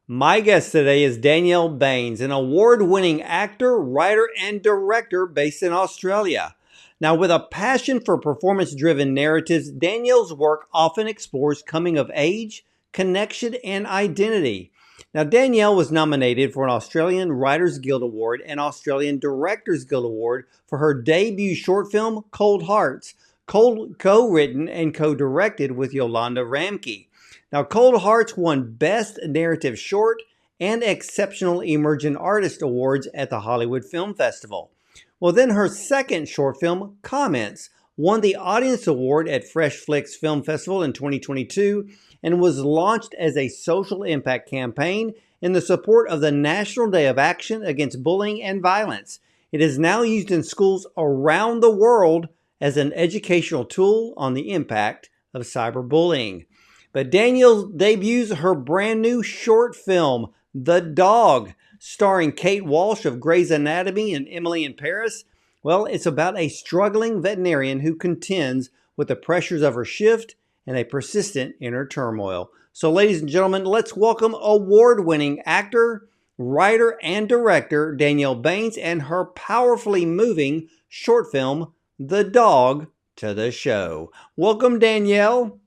My guest today is Danielle Baynes, an award-winning actor, writer, and director based in Australia. Now, with a passion for performance-driven narratives, Danielle's work often explores coming of age, connection, and identity. Now, Danielle was nominated for an Australian Writers Guild Award and Australian Directors Guild Award for her debut short film, Cold Hearts, co-written and co-directed with Yolanda Ramke. Now, Cold Hearts won Best Narrative Short and Exceptional Emerging Artist Awards at the Hollywood Film Festival. Well, then her second short film, Comments, won the Audience Award at Freshflix Film Festival in 2022 and was launched as a social impact campaign in the support of the National Day of Action Against Bullying and Violence. It is now used in schools around the world as an educational tool on the impact of cyberbullying. But Danielle debuts her brand new short film, The Dog, starring Kate Walsh of Grey's Anatomy and Emily in Paris. Well, it's about a struggling veterinarian who contends with the pressures of her shift and a persistent inner turmoil. So, ladies and gentlemen, let's welcome award-winning actor, writer, and director Danielle Baynes and her powerfully moving short film, The Dog, to the show. Welcome, Danielle.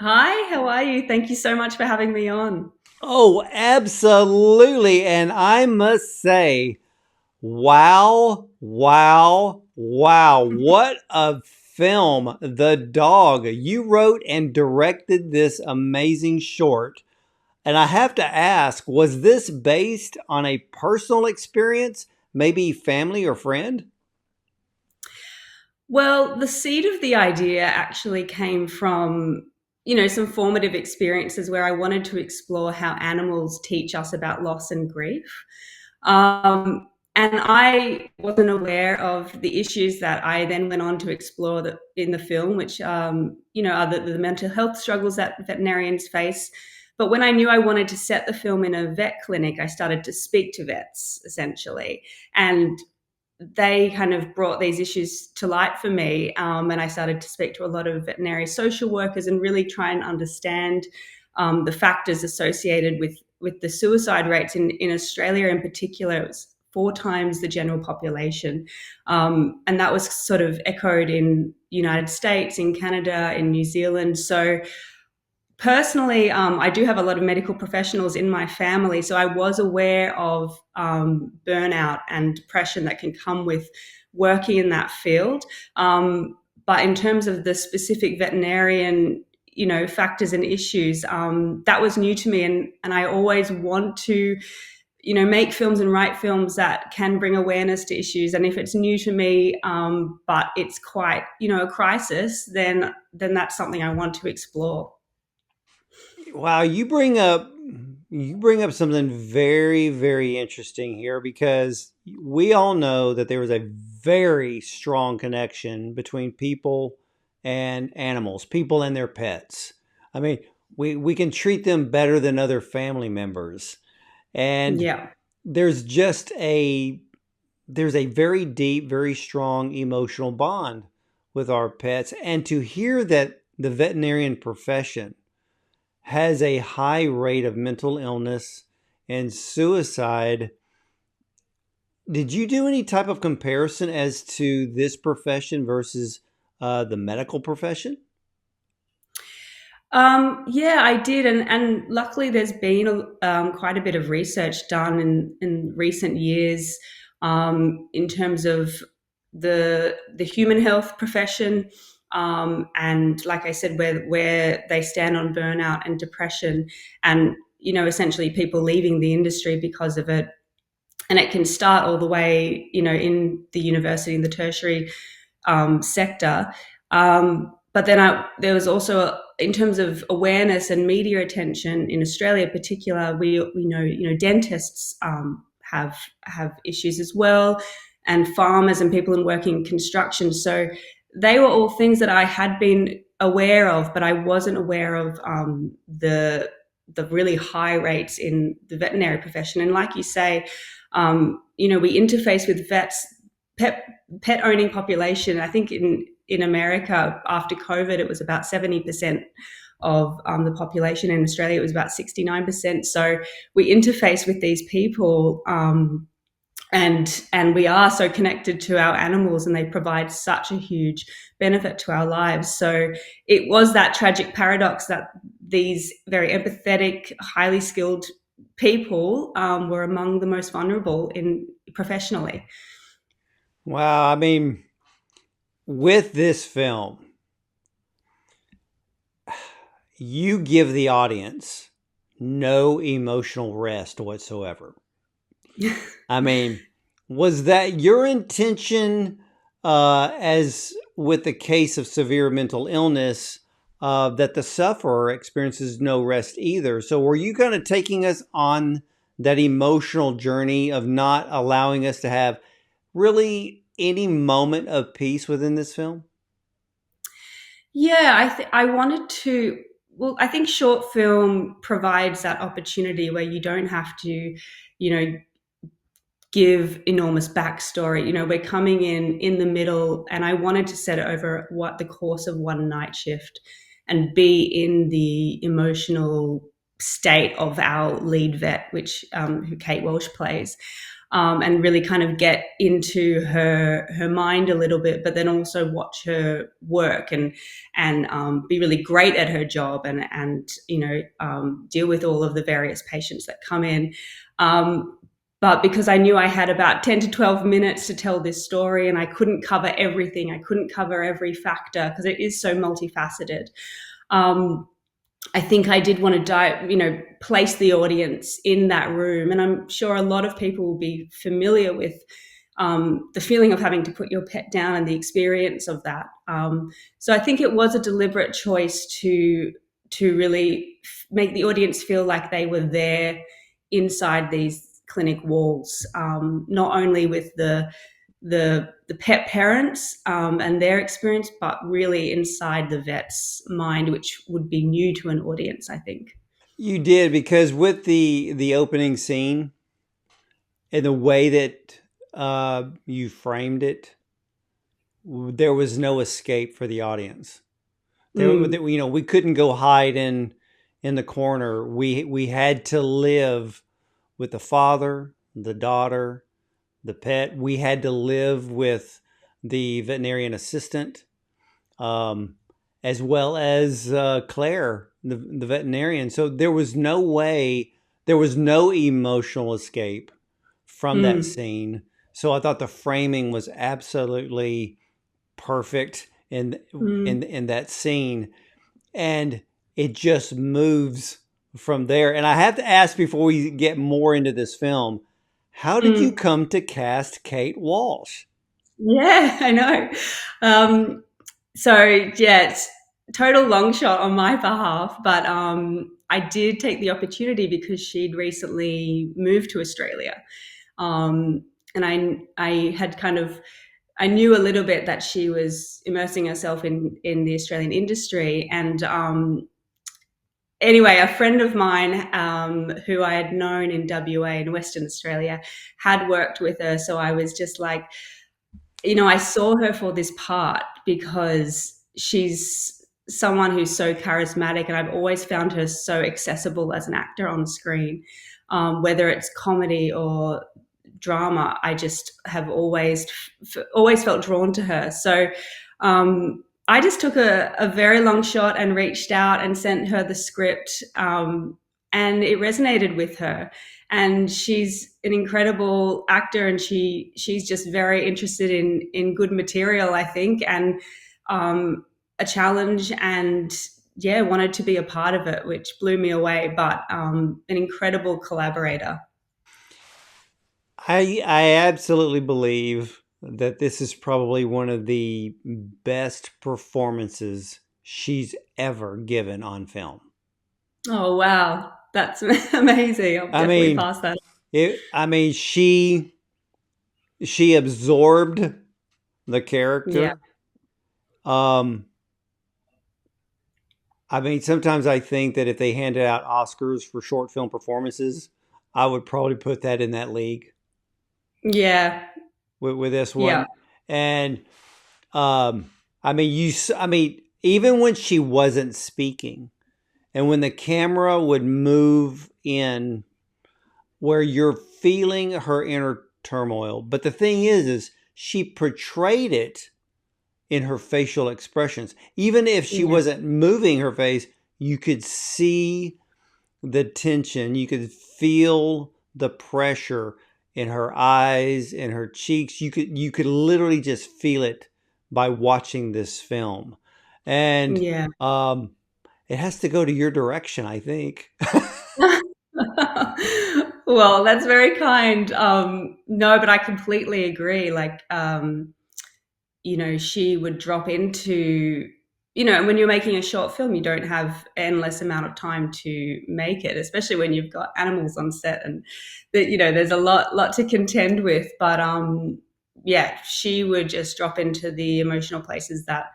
Hi, how are you? Thank you so much for having me on. Oh, absolutely. And I must say, wow, wow, wow. What a film. The Dog. You wrote and directed this amazing short. And I have to ask, was this based on a personal experience, maybe family or friend? Well, the seed of the idea actually came from, some formative experiences where I wanted to explore how animals teach us about loss and grief. And I wasn't aware of the issues that I then went on to explore in the film, which, are the mental health struggles that veterinarians face. But when I knew I wanted to set the film in a vet clinic, I started to speak to vets essentially. And they kind of brought these issues to light for me. And I started to speak to a lot of veterinary social workers and really try and understand the factors associated with the suicide rates in Australia in particular. It was 4 times the general population. And that was sort of echoed in United States, in Canada, in New Zealand. So personally, I do have a lot of medical professionals in my family, so I was aware of burnout and depression that can come with working in that field. But in terms of the specific veterinarian, factors and issues, that was new to me, and I always want to, make films and write films that can bring awareness to issues. And if it's new to me, but it's quite, a crisis, then that's something I want to explore. Wow, you bring up something very, very interesting here because we all know that there is a very strong connection between people and animals, people and their pets. I mean, we can treat them better than other family members. And Yeah. there's just there's a very deep, very strong emotional bond with our pets. And to hear that the veterinarian profession has a high rate of mental illness and suicide. Did you do any type of comparison as to this profession versus the medical profession? Yeah, I did, and luckily there's been quite a bit of research done in recent years in terms of the human health profession, and like I said, where they stand on burnout and depression, and essentially people leaving the industry because of it, and it can start all the way, in the university and the tertiary sector. But then there was also, in terms of awareness and media attention in Australia, in particular, we know dentists have issues as well, and farmers and people in working construction. So they were all things that I had been aware of, but I wasn't aware of the really high rates in the veterinary profession. And like you say, we interface with vets, pet owning population. I think in America after COVID, it was about 70% of the population. In Australia, it was about 69%. So we interface with these people. And we are so connected to our animals, and they provide such a huge benefit to our lives. So it was that tragic paradox that these very empathetic, highly skilled people were among the most vulnerable in professionally. Wow. I mean, with this film, you give the audience no emotional rest whatsoever. I mean, was that your intention, as with the case of severe mental illness, that the sufferer experiences no rest either? So, were you kind of taking us on that emotional journey of not allowing us to have really any moment of peace within this film? Yeah, I wanted to. Well, I think short film provides that opportunity where you don't have to, you know, give enormous backstory. We're coming in the middle, and I wanted to set it over what the course of one night shift and be in the emotional state of our lead vet, which who Kate Walsh plays. And really kind of get into her mind a little bit, but then also watch her work and be really great at her job and deal with all of the various patients that come in. But because I knew I had about 10 to 12 minutes to tell this story, and I couldn't cover everything, I couldn't cover every factor because it is so multifaceted. Um, I think I did want to place the audience in that room. And I'm sure a lot of people will be familiar with the feeling of having to put your pet down and the experience of that. So I think it was a deliberate choice to really make the audience feel like they were there inside these clinic walls, not only with the pet parents and their experience, but really inside the vet's mind, which would be new to an audience, I think. You did, because with the opening scene and the way that you framed it, there was no escape for the audience. Mm, We couldn't go hide in the corner. We had to live with the father, the daughter, the pet. We had to live with the veterinarian assistant, um, as well as Claire, the veterinarian. So there was no way, there was no emotional escape from that mm, scene. So I thought the framing was absolutely perfect mm, in that scene, and it just moves from there. And I have to ask before we get more into this film, how did you mm. come to cast Kate Walsh? Yeah, I know. Um, so yeah, it's total long shot on my behalf, but I did take the opportunity because she'd recently moved to Australia, and I had kind of I knew a little bit that she was immersing herself in the Australian industry, and anyway, a friend of mine who I had known in WA in Western Australia had worked with her, so I was just like, I saw her for this part because she's someone who's so charismatic, and I've always found her so accessible as an actor on screen, whether it's comedy or drama. I just have always felt drawn to her. So I just took a very long shot and reached out and sent her the script, and it resonated with her. And she's an incredible actor, and she's just very interested in good material, I think, and a challenge, and yeah, wanted to be a part of it, which blew me away. But an incredible collaborator. I absolutely believe that this is probably one of the best performances she's ever given on film. Oh wow, that's amazing! I'll I definitely mean, pass that. she absorbed the Yeah, character. Um, I mean, sometimes I think that if they handed out Oscars for short film performances, I would probably put that in that league yeah, with this yeah. one. And I mean, I mean, even when she wasn't speaking, And when the camera would move in where you're feeling her inner turmoil. But the thing is she portrayed it in her facial expressions. Even if she Yeah. wasn't moving her face, you could see the tension. You could feel the pressure in her eyes, in her cheeks. You could literally just feel it by watching this film. And Yeah. it has to go to your direction, I think. Well, that's very kind. No, but I completely agree. Like, she would drop into, and when you're making a short film, you don't have endless amount of time to make it, especially when you've got animals on set and that, there's a lot to contend with. But yeah, she would just drop into the emotional places that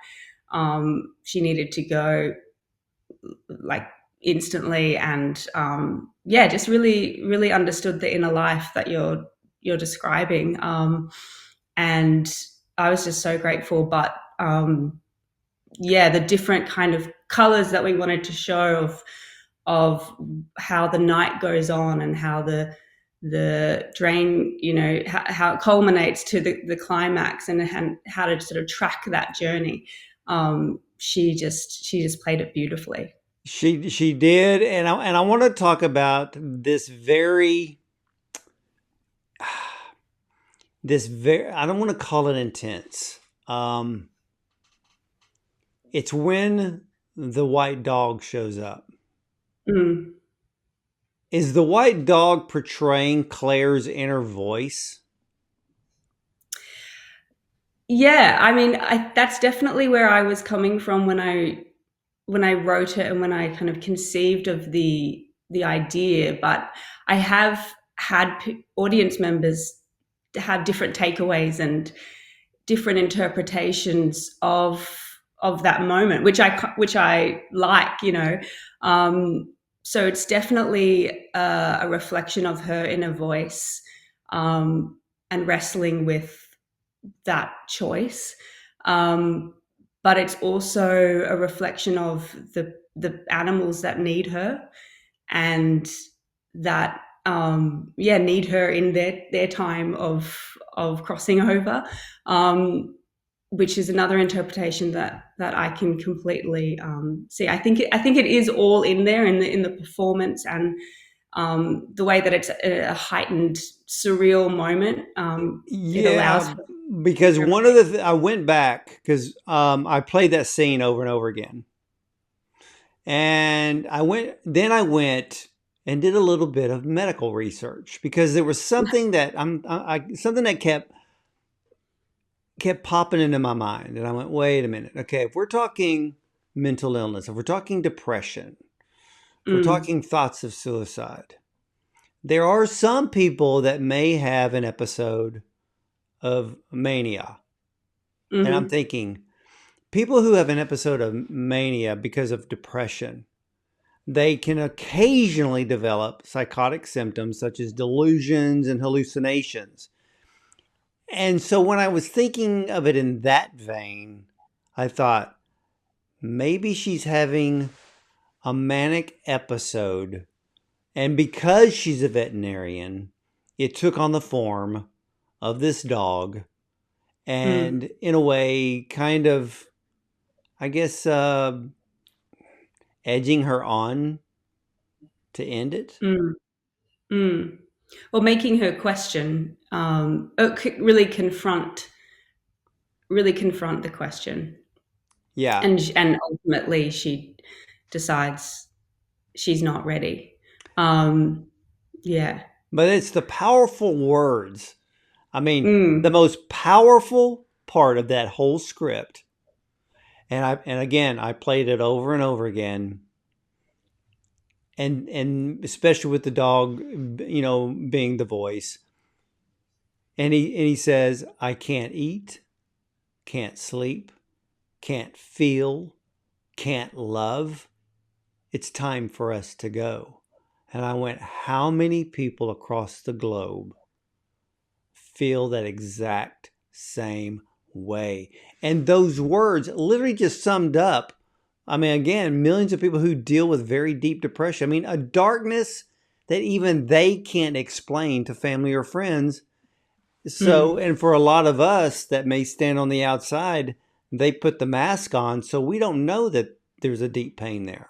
she needed to go, like, instantly. And yeah, just really understood the inner life that you're describing. And I was just so grateful. But yeah, the different kind of colors that we wanted to show of how the night goes on and how the drain, how it culminates to the climax, and how to sort of track that journey. She just played it beautifully. She did, and I want to talk about this very I don't want to call it intense. Um, it's when the white dog shows up. Mm. Is the white dog portraying Claire's inner voice? Yeah, I mean, that's definitely where I was coming from when I wrote it and when I kind of conceived of the idea. But I have had audience members have different takeaways and different interpretations of that moment, which I like, so it's definitely a reflection of her inner voice, and wrestling with that choice. Um, but it's also a reflection of the animals that need her, and that yeah, need her in their time of crossing over, which is another interpretation that I can completely see. I think it is all in there in the performance, and the way that it's a heightened, surreal moment. It allows Yeah, for because one of interpretation. I went back because I played that scene over and over again, and I went and did a little bit of medical research because there was something that something that kept popping into my mind, and I went, wait a minute, okay, if we're talking mental illness, if we're talking depression, if we're Mm, talking thoughts of suicide, there are some people that may have an episode of mania. And I'm mm-hmm, thinking, people who have an episode of mania because of depression, they can occasionally develop psychotic symptoms such as delusions and hallucinations. And so when I was thinking of it in that vein, I thought maybe she's having a manic episode. And because she's a veterinarian, it took on the form of this dog, mm, and in a way, kind of, I guess, edging her on to end it. mm, mm. Or making her question, really confront the question, Yeah. and ultimately she decides she's not ready. Um, yeah. But it's the powerful words. I mean, the Mm, most powerful part of that whole script. And again, I played it over and over again. And especially with the dog, being the voice. And he says, I can't eat, can't sleep, can't feel, can't love. It's time for us to go. And I went, how many people across the globe feel that exact same way? And those words literally just summed up I mean, again, millions of people who deal with very deep depression. I mean, a darkness that even they can't explain to family or friends. So, Mm. and for a lot of us that may stand on the outside, they put the mask on, so we don't know that there's a deep pain there.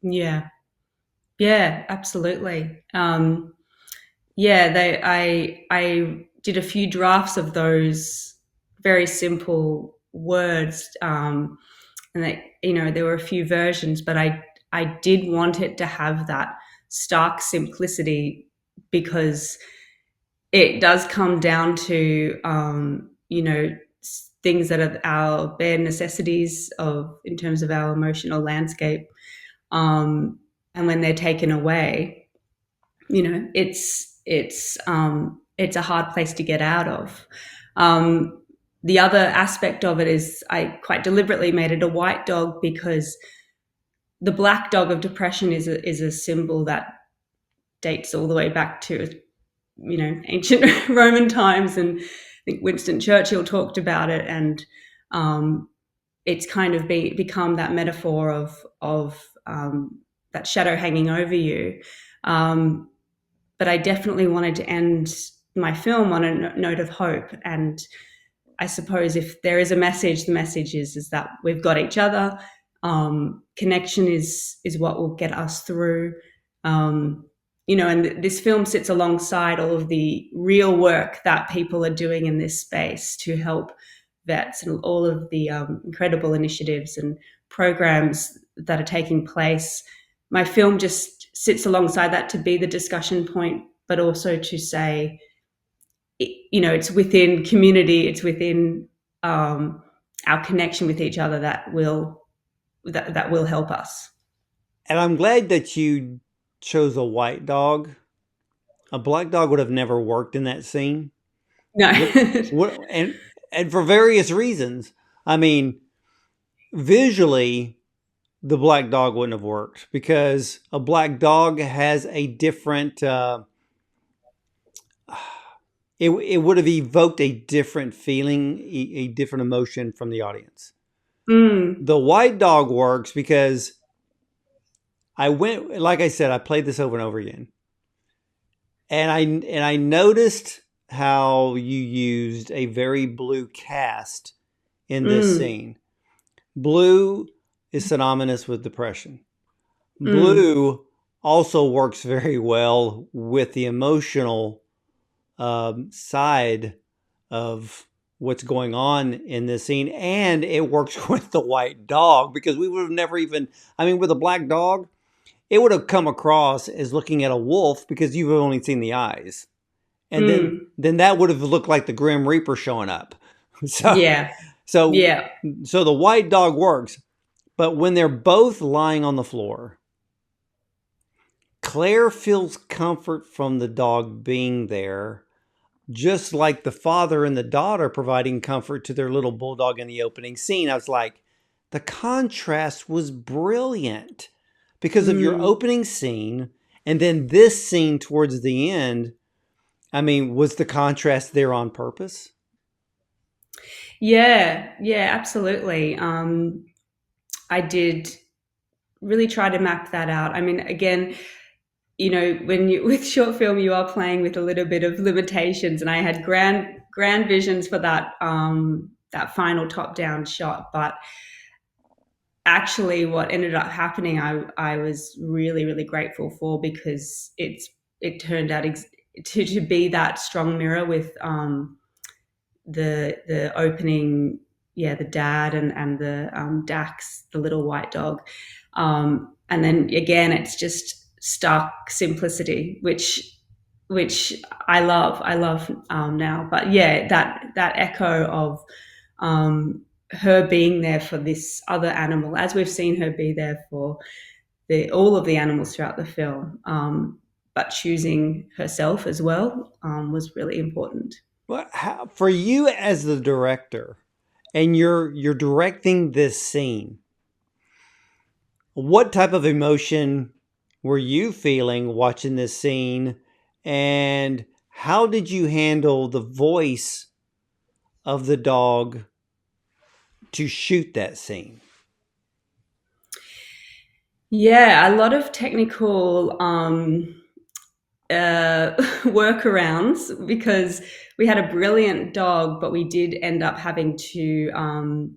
Yeah. Yeah, absolutely. Yeah, I did a few drafts of those very simple words, and there were a few versions, but I did want it to have that stark simplicity because it does come down to things that are our bare necessities of in terms of our emotional landscape, um, and when they're taken away, it's a hard place to get out of. Um, the other aspect of it is I quite deliberately made it a white dog because the black dog of depression is a symbol that dates all the way back to ancient Roman times, and I think Winston Churchill talked about it, and it's kind of become that metaphor of that shadow hanging over you. Um, but I definitely wanted to end my film on a note of hope. And I suppose if there is a message, the message is that we've got each other. Connection is what will get us through. And this film sits alongside all of the real work that people are doing in this space to help vets, and all of the incredible initiatives and programs that are taking place. My film just sits alongside that to be the discussion point, but also to say, it's within community, it's within our connection with each other that will help us. And I'm glad that you chose a white dog. A black dog would have never worked in that scene. No. What, and for various reasons. I mean, visually, the black dog wouldn't have worked because a black dog has a different. It would have evoked a different feeling, a different emotion from the audience. Mm, The white dog works because I went, like I said, I played this over and over again, and I noticed how you used a very blue cast in this mm, scene. Blue is synonymous with depression. mm, Blue also works very well with the emotional side of what's going on in this scene, and it works with the white dog because we would have never even. I mean, with a black dog, it would have come across as looking at a wolf because you've only seen the eyes, and then mm. then that would have looked like the Grim Reaper showing up. So Yeah, so yeah. so the white dog works, but when they're both lying on the floor, Claire feels comfort from the dog being there, just like the father and the daughter providing comfort to their little bulldog in the opening scene. I was like, the contrast was brilliant because of your Mm. opening scene and then this scene towards the end. I mean, was the contrast there on purpose? Yeah, yeah, absolutely. I did really try to map that out. I mean, again, when you with short film, you are playing with a little bit of limitations, and I had grand visions for that final top down shot, but actually what ended up happening, I was really really grateful for, because it turned out to be that strong mirror with the opening, yeah, the dad and the Dax, the little white dog, and then again it's just stark simplicity, which I love now. But yeah, that echo of her being there for this other animal, as we've seen her be there for all of the animals throughout the film, but choosing herself as well, was really important. Well, for you as the director, and you're directing this scene, what type of emotion were you feeling watching this scene, and how did you handle the voice of the dog to shoot that scene? Yeah, a lot of technical workarounds because we had a brilliant dog, but we did end up having to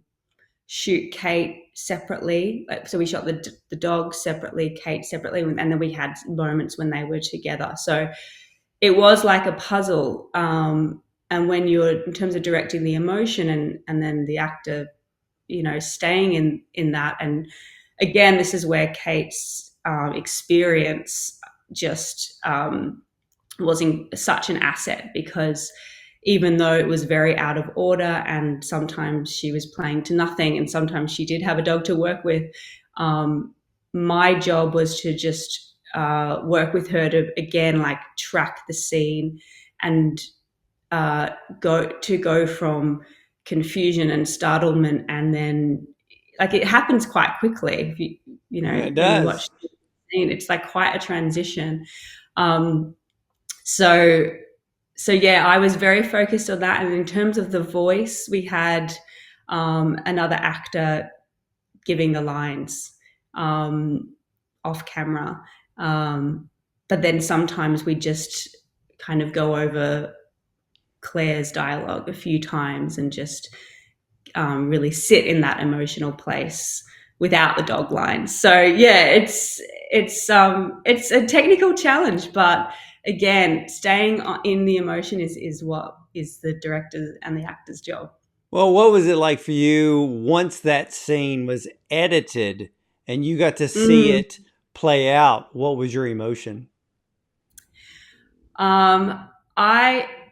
shoot Kate separately. So we shot the dog separately, Kate separately, and then we had moments when they were together. So it was like a puzzle. And when you're in terms of directing the emotion and then the actor, staying in that, and again, this is where Kate's experience just was such an asset because even though it was very out of order and sometimes she was playing to nothing and sometimes she did have a dog to work with, my job was to just work with her to again like track the scene and go from confusion and startlement, and then like it happens quite quickly if Yeah, it when you watch does. the scene, it's like quite a transition. um, so yeah, I was very focused on that. And in terms of the voice, we had another actor giving the lines um, off camera. But then sometimes we just kind of go over Claire's dialogue a few times and just really sit in that emotional place without the dog lines. So yeah, it's a technical challenge, but again, staying in the emotion is what is the director and the actor's job. Well, what was it like for you once that scene was edited and you got to see Mm. it play out? What was your emotion? Um,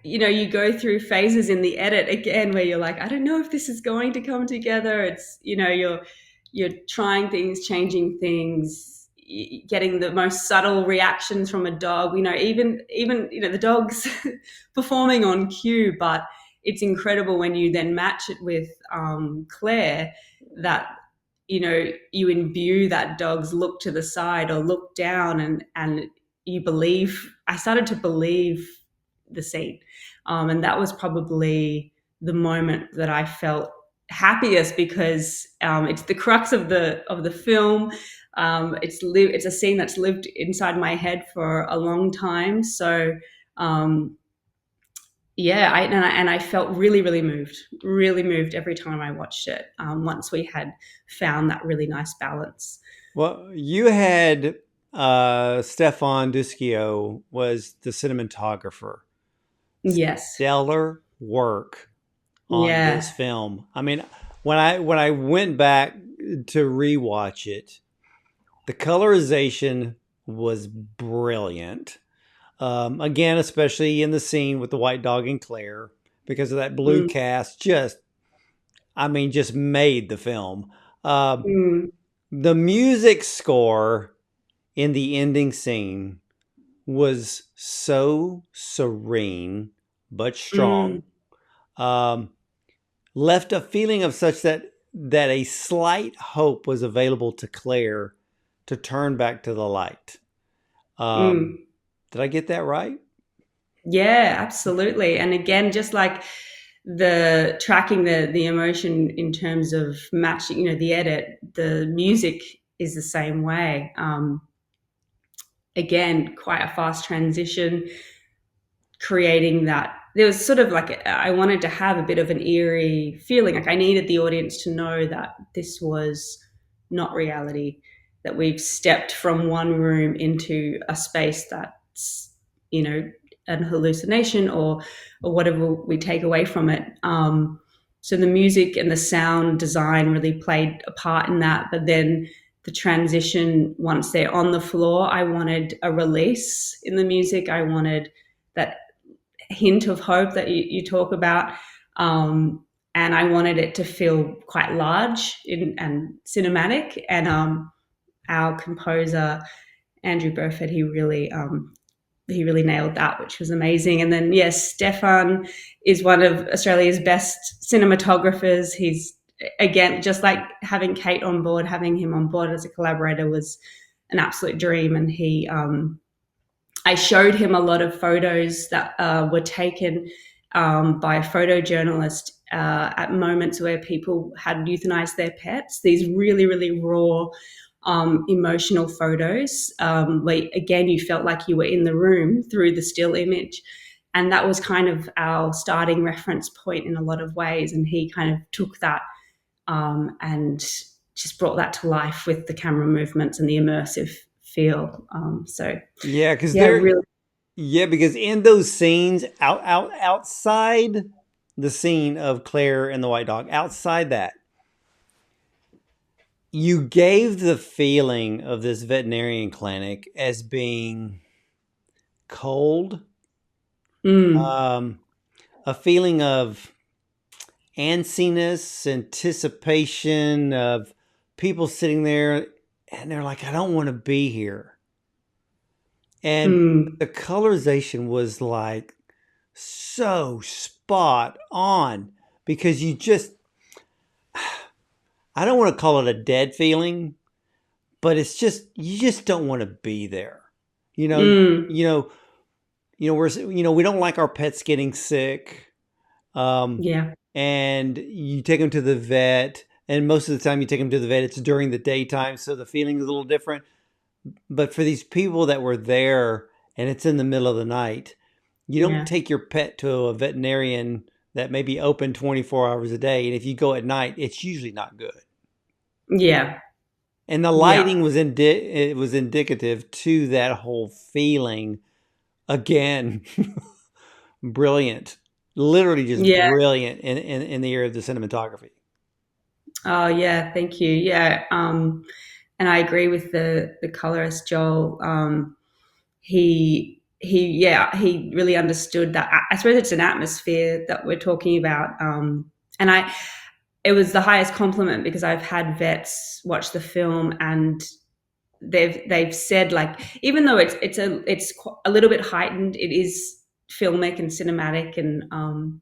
you go through phases in the edit again where you're like, I don't know if this is going to come together. It's, you're trying things, changing things, getting the most subtle reactions from a dog. Even the dog's performing on cue, but it's incredible when you then match it with Claire that you imbue that dog's look to the side or look down, and you believe. I started to believe the scene, and that was probably the moment that I felt happiest because it's the crux of the film. It's a scene that's lived inside my head for a long time. So um, yeah, I felt really moved every time I watched it. Once we had found that really nice balance. Well, you had Stefan Duschio was the cinematographer. Yes. Stellar work on this Yeah. film. I mean, when I went back to rewatch it, the colorization was brilliant. Again, especially in the scene with the white dog and Claire, because of that blue Mm, cast, just made the film. Uh, mm, the music score in the ending scene was so serene but mm, strong. Um, Left a feeling of such that a slight hope was available to Claire to turn back to the light. Um, mm. did I get that right? Yeah, absolutely. And again, just like the tracking the emotion in terms of matching, the edit, the music is the same way. Again, quite a fast transition, creating that. There was sort of like I wanted to have a bit of an eerie feeling. Like I needed the audience to know that this was not reality, that we've stepped from one room into a space that's, an hallucination or whatever we take away from it. So the music and the sound design really played a part in that. But then the transition, once they're on the floor, I wanted a release in the music. I wanted that hint of hope that you talk about. And I wanted it to feel quite large and cinematic. And our composer, Andrew Burford, he really nailed that, which was amazing. And then, yes, Stefan is one of Australia's best cinematographers. He's, again, just like having Kate on board, having him on board as a collaborator was an absolute dream. And I showed him a lot of photos that were taken by a photojournalist at moments where people had euthanized their pets. These really, really raw, emotional photos, where again you felt like you were in the room through the still image. And that was kind of our starting reference point in a lot of ways. And he kind of took that and just brought that to life with the camera movements and the immersive feel. So Yeah, because yeah, they're really. yeah, because in those scenes outside the scene of Claire and the white dog, outside that, you gave the feeling of this veterinarian clinic as being cold, Mm, um, a feeling of antsiness, anticipation of people sitting there and they're like, I don't want to be here. And mm, the colorization was like so spot on because you just, I don't want to call it a dead feeling, but it's just, you just don't want to be there. You know, mm, you know, we don't like our pets getting sick. Um, yeah, and you take them to the vet, and most of the time you take them to the vet, it's during the daytime, so the feeling is a little different. But for these people that were there and it's in the middle of the night, you don't yeah, take your pet to a veterinarian that may be open 24 hours a day. And if you go at night, it's usually not good. yeah, And the yeah, lighting was it was indicative to that whole feeling. Again, brilliant, literally just yeah. brilliant in the area of the cinematography. Oh, yeah. Thank you. Yeah. And I agree with the colorist Joel. He really understood that. I suppose it's an atmosphere that we're talking about. And it was the highest compliment because I've had vets watch the film and they've said, like, even though it's a little bit heightened, it is filmic and cinematic, and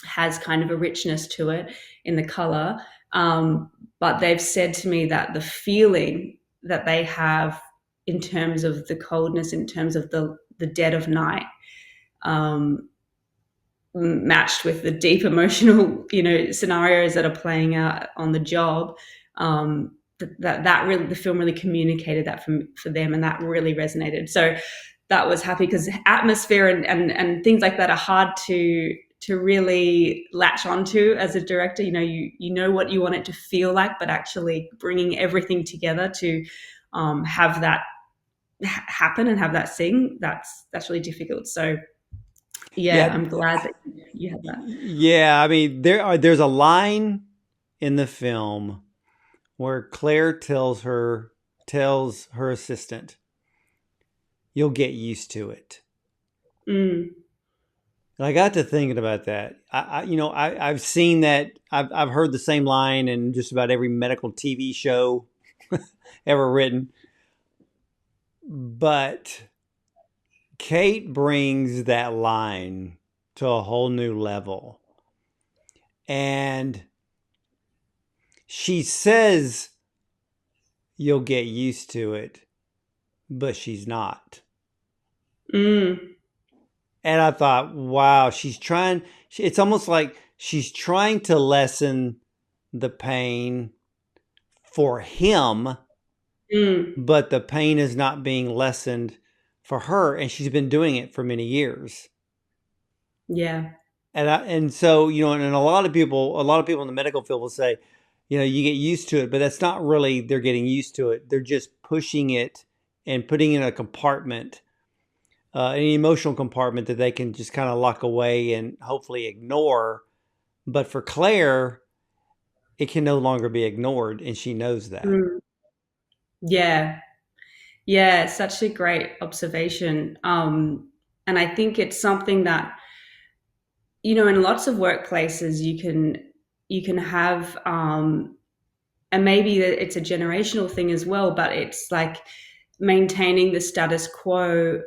has kind of a richness to it in the color. But they've said to me that the feeling that they have in terms of the coldness, in terms of the dead of night, um, matched with the deep emotional, scenarios that are playing out on the job. That really, the film really communicated that for them, and that really resonated. So that was happy because atmosphere and things like that are hard to really latch onto as a director. You know what you want it to feel like, but actually bringing everything together to have that happen and have that sing, that's really difficult. So Yeah, yeah, I'm glad that you had that. yeah. I mean, there's a line in the film where Claire tells her assistant, "You'll get used to it." Mm, And I got to thinking about that. I've seen that. I've heard the same line in just about every medical TV show ever written. But Kate brings that line to a whole new level. And she says, you'll get used to it, but she's not. mm, And I thought, wow, it's almost like she's trying to lessen the pain for him, mm, but the pain is not being lessened for her. And she's been doing it for many years. yeah. And so, and a lot of people in the medical field will say, you get used to it, but that's not really, they're getting used to it. They're just pushing it and putting in a compartment, an emotional compartment that they can just kind of lock away and hopefully ignore. But for Claire, it can no longer be ignored, and she knows that. Mm, yeah. Yeah, such a great observation. And I think it's something that, in lots of workplaces you can have, and maybe it's a generational thing as well, but it's like maintaining the status quo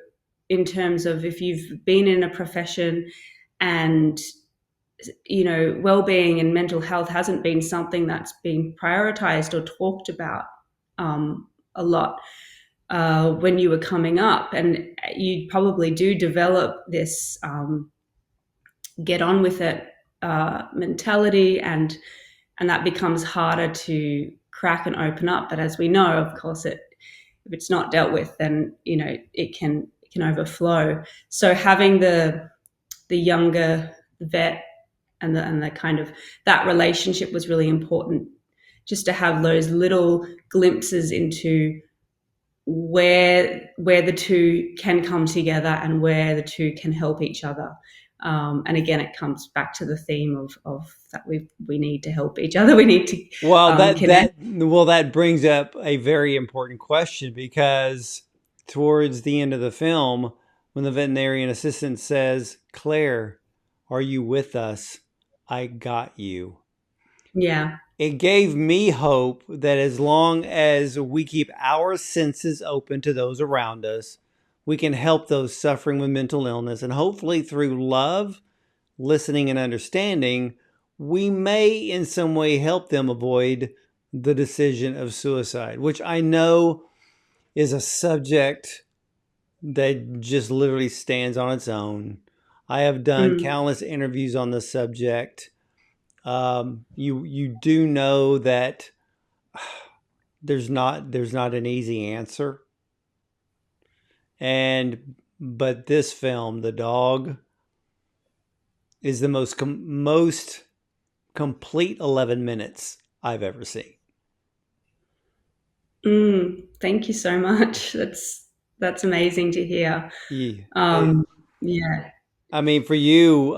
in terms of if you've been in a profession and well-being and mental health hasn't been something that's been prioritized or talked about a lot when you were coming up, and you probably do develop this get on with it mentality, and that becomes harder to crack and open up. But as we know, of course, if it's not dealt with, then it can overflow. So having the younger vet and the kind of that relationship was really important, just to have those little glimpses into where the two can come together and where the two can help each other. And again, it comes back to the theme of that we need to help each other. We need to connect. That brings up a very important question, because towards the end of the film, when the veterinarian assistant says, "Claire, are you with us? I got you." Yeah. It gave me hope that as long as we keep our senses open to those around us, we can help those suffering with mental illness. And hopefully through love, listening, and understanding, we may in some way help them avoid the decision of suicide, which I know is a subject that just literally stands on its own. I have done countless interviews on the subject. You do know that there's not an easy answer, but this film, The Dog, is the most complete 11 minutes I've ever seen. Thank you so much. That's amazing to hear. Yeah. I mean, for you,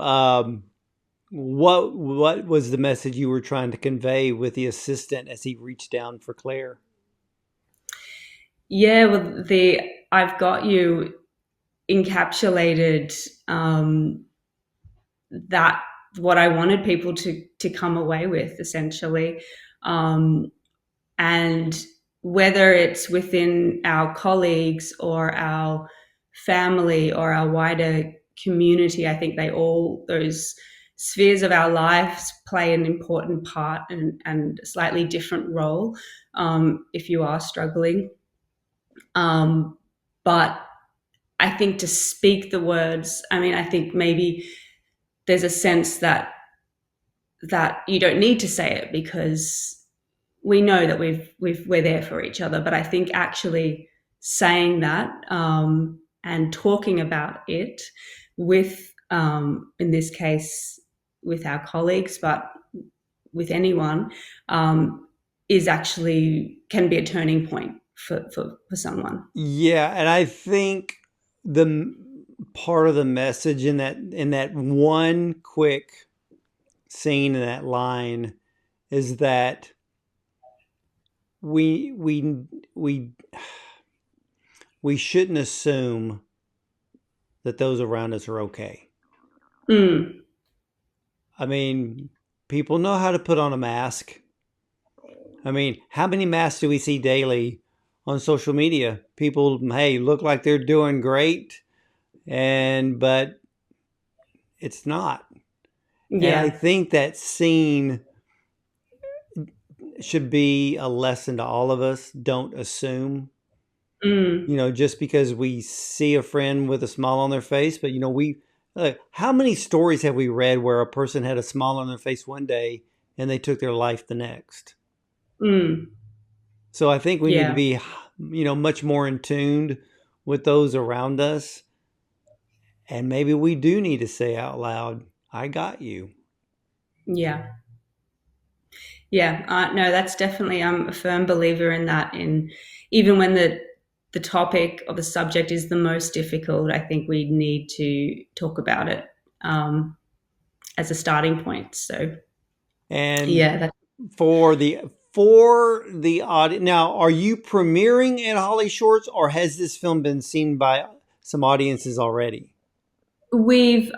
what was the message you were trying to convey with the assistant as he reached down for Claire? Yeah, well, I've got you encapsulated that what I wanted people to come away with, essentially. And whether it's within our colleagues or our family or our wider community, I think those spheres of our lives play an important part and a slightly different role if you are struggling. But I think to speak the words, I think maybe there's a sense that you don't need to say it because we know that we're there for each other. But I think actually saying that and talking about it with, in this case, with our colleagues, but with anyone, is actually can be a turning point for someone. Yeah, and I think the part of the message in that one quick scene in that line is that we shouldn't assume that those around us are okay. I mean, people know how to put on a mask. I mean, how many masks do we see daily on social media? People, hey, look like they're doing great, but it's not. Yeah. And I think that scene should be a lesson to all of us. Don't assume. Just because we see a friend with a smile on their face, but how many stories have we read where a person had a smile on their face one day and they took their life the next? So I think we need to be, much more in tune with those around us. And maybe we do need to say out loud, "I got you." Yeah. Yeah. No, that's definitely, I'm a firm believer in that. Even when the topic or the subject is the most difficult, I think we need to talk about it as a starting point. So, and yeah, for the audience now, are you premiering at HollyShorts, or has this film been seen by some audiences already? We've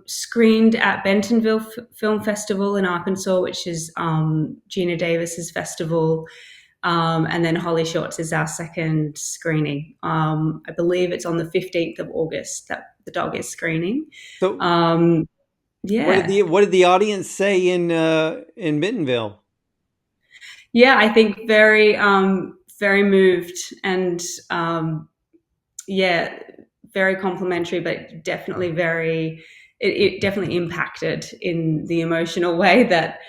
screened at Bentonville Film Festival in Arkansas, which is Gina Davis's festival. And then HollyShorts is our second screening. I believe it's on the 15th of August that The Dog is screening. So, yeah. What did the audience say in Bentonville? Yeah, I think very, very moved and very complimentary, but definitely it definitely impacted in the emotional way that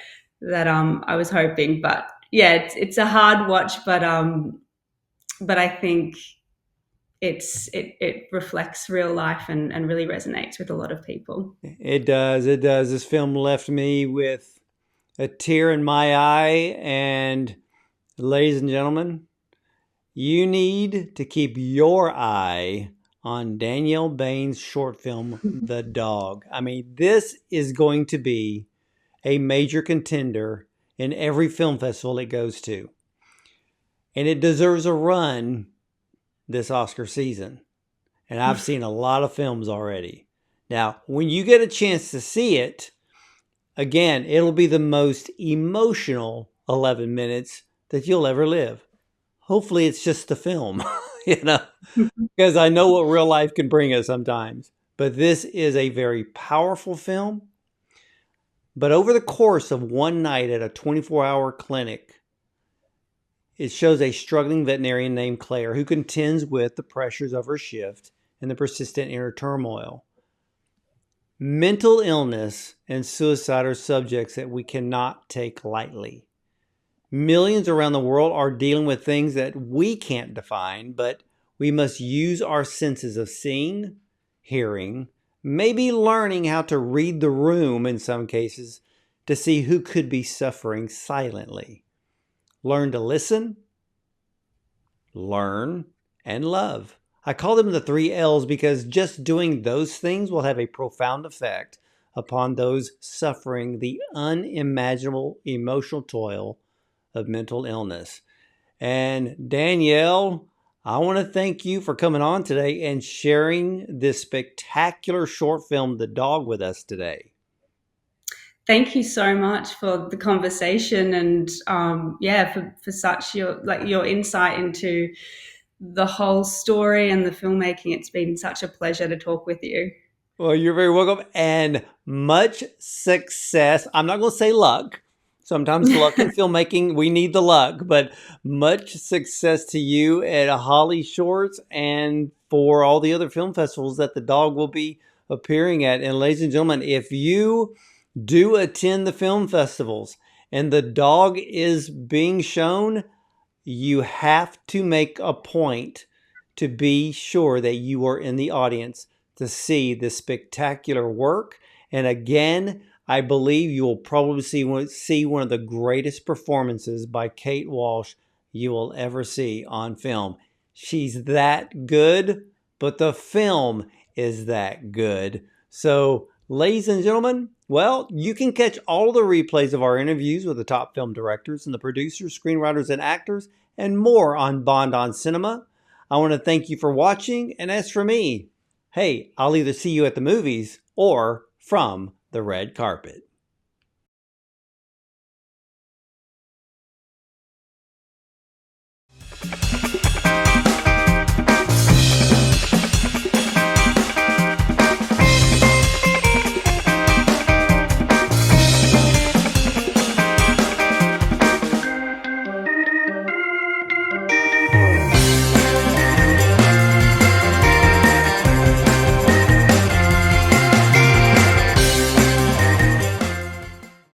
I was hoping. But yeah, it's a hard watch, but I think it reflects real life and really resonates with a lot of people. It does. It does. This film left me with a tear in my eye. And ladies and gentlemen, you need to keep your eye on Danielle Baynes' short film, The Dog. I mean, this is going to be a major contender in every film festival it goes to. And it deserves a run this Oscar season. And I've seen a lot of films already. Now, when you get a chance to see it, again, it'll be the most emotional 11 minutes that you'll ever live. Hopefully, it's just the film, you know, because I know what real life can bring us sometimes. But this is a very powerful film. But over the course of one night at a 24-hour clinic, it shows a struggling veterinarian named Claire who contends with the pressures of her shift and the persistent inner turmoil. Mental illness and suicide are subjects that we cannot take lightly. Millions around the world are dealing with things that we can't define, but we must use our senses of seeing, hearing, maybe learning how to read the room in some cases to see who could be suffering silently. Learn to listen, learn, and love. I call them the 3 L's because just doing those things will have a profound effect upon those suffering the unimaginable emotional toil of mental illness. And Danielle, I want to thank you for coming on today and sharing this spectacular short film, The Dog, with us today. Thank you so much for the conversation and yeah, for such your insight into the whole story and the filmmaking. It's been such a pleasure to talk with you. Well, you're very welcome and much success. I'm not going to say luck. Sometimes luck in filmmaking, we need the luck, but much success to you at HollyShorts and for all the other film festivals that The Dog will be appearing at. And ladies and gentlemen, if you do attend the film festivals and The Dog is being shown, you have to make a point to be sure that you are in the audience to see this spectacular work. And again, I believe you will probably see one of the greatest performances by Kate Walsh you will ever see on film. She's that good, but the film is that good. So, ladies and gentlemen, well, you can catch all the replays of our interviews with the top film directors and the producers, screenwriters, and actors, and more on Bond on Cinema. I want to thank you for watching, and as for me, hey, I'll either see you at the movies or from the red carpet.